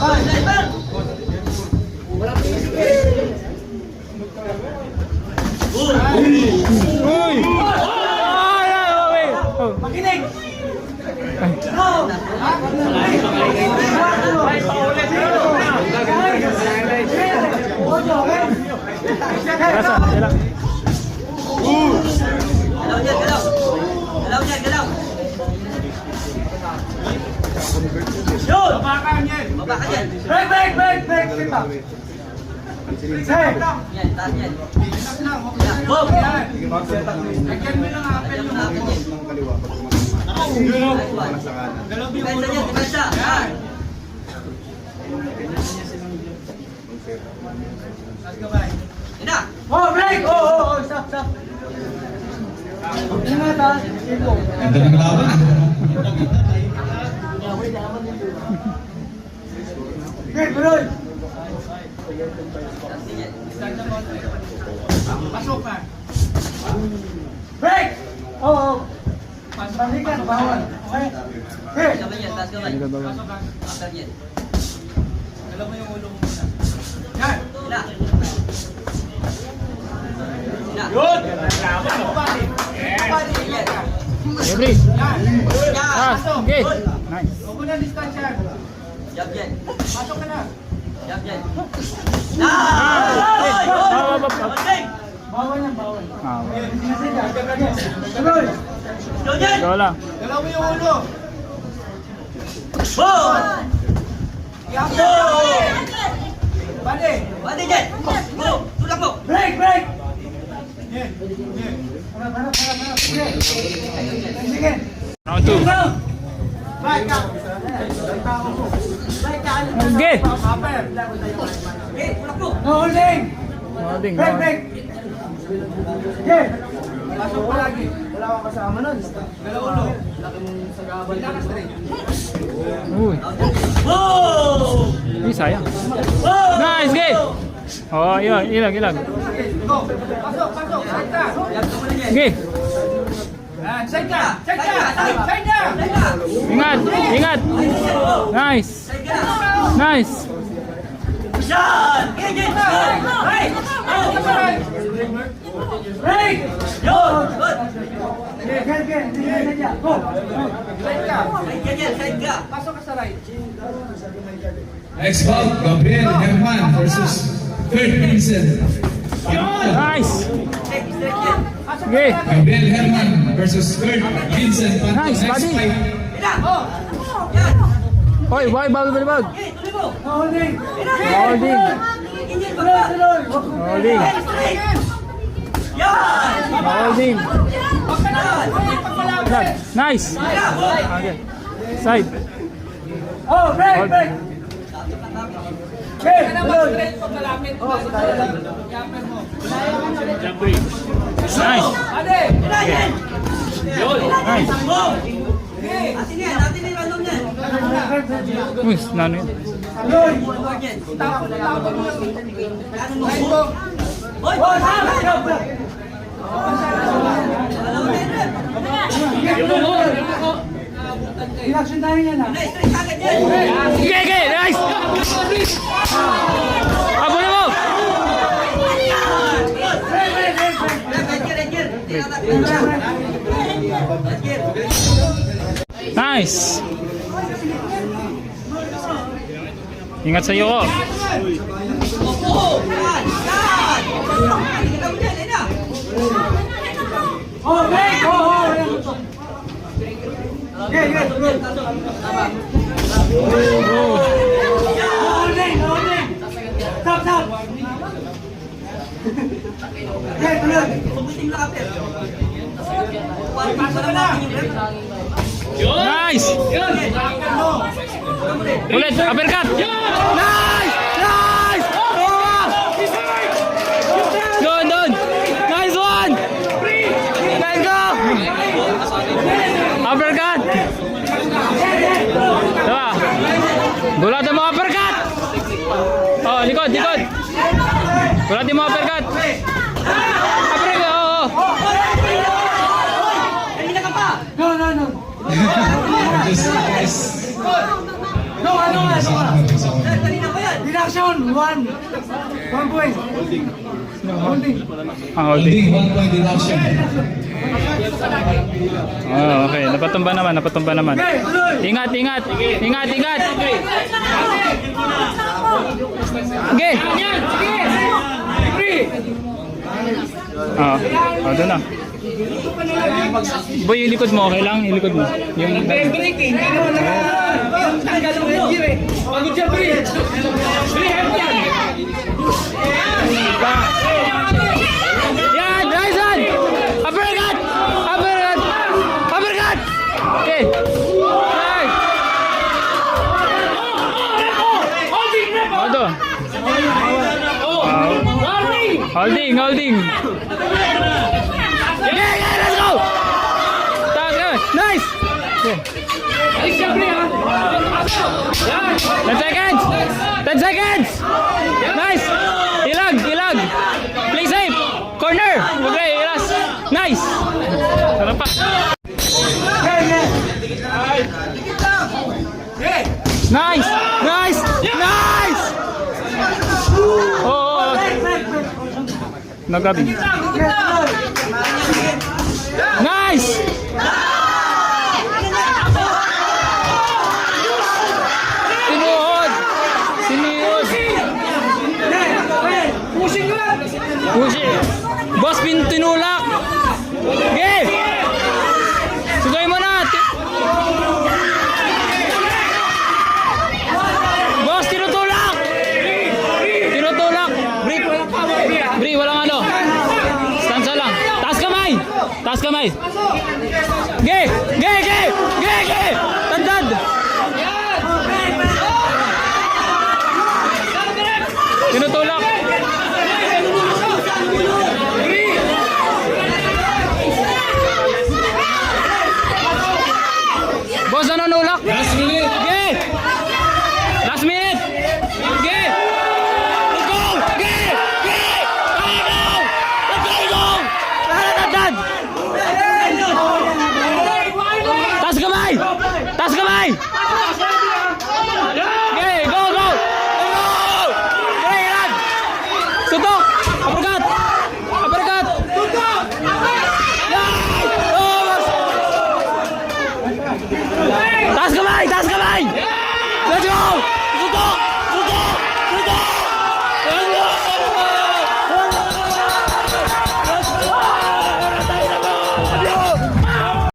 Uy! Makinig! Galaw. Yun! Baba ka yan! Break! Say! Yan, taas yan. Bob! Lagyan mo lang apel yung Depensa! Ina! Oh, break! Oh, stop! Ingat ha! Ganda ng laban. Break, Beroy! Pasok na! Break! Oh! Balikan, bawal! Okay? Hey! Taas kamay. Alam mo yung ulo mo muna. Yan! Yun! Every. Ah, okay. Nice. Huwag mo na distansya. Pasok ka na. Bawal yan, bawal. Beroy! Ikaw lang. Dalaw mo yung ulo. Bade! Break! Yan. Harap. Sige. Round 2. Back up. Okay. Upper. No holding. Holding. Break. Okay. Pasok pa lagi. Wala kang kasama nun. Dalaw ulo. Laki mong sagabal. Wala ka straight. Uy. Uy, sayang. Nice game. Oh, ilag. Go. Pasok. Side ka. Okay. Side ka. Ingat. Nice. Break. Go. Side ka. Pasok ka sa right. Next bout, Gabriel Herman versus Kurt Vincent. Nice. Okay. Gabriel Herman versus Kurt Vincent. Nice, Next buddy. fight. Hoy, bag. No holding. Holding. Nice. Okay. Side. Oh, break. Okay, Nice. Uy, nano yun? Inaction tayo yan ha. Okay, nice. Abon mo. Nice. Ingat sa iyo ko. Oh, break! Yeah. Holding! Stop! Okay, tuloy! Nice. Ulit, uppercut. Nice. Doon. Nice one. Let's go. Uppercut. Diba? Bulatan mo uppercut. Oh, likod. Bulatan mo uppercut. Uppercut, oo. No. No, ano nga. Reaction, 1 point. Holding. Ah, holding. Holding 1 point deduction. Oh, okay. Napatumba naman. Okay, tuloy. Ingat. Okay. Oh, doon na. Boy, yung likod mo, okay lang? Yung likod mo. Yung... Break, hindi naman tanggal ng headgear eh. Pagod siya, pre. Pre, help yan. Yan! Nice one! Uppercut! Okay. Nice! Hold on. Holding. Okay, let's go! Nice! Okay. 10 seconds! Nice! Ilag! Play safe! Corner! Okay, ilas! Nice! Sarap pa! Nice! Oh! Nagabi. Nice! Sinuhod! Pushing! Boss, tinulak! Okay! Sugay mo na! Boss, tinutulak! Bri, walang ano. Stanza lang. Taas kamay! Ge! Tandad! Tinutulak!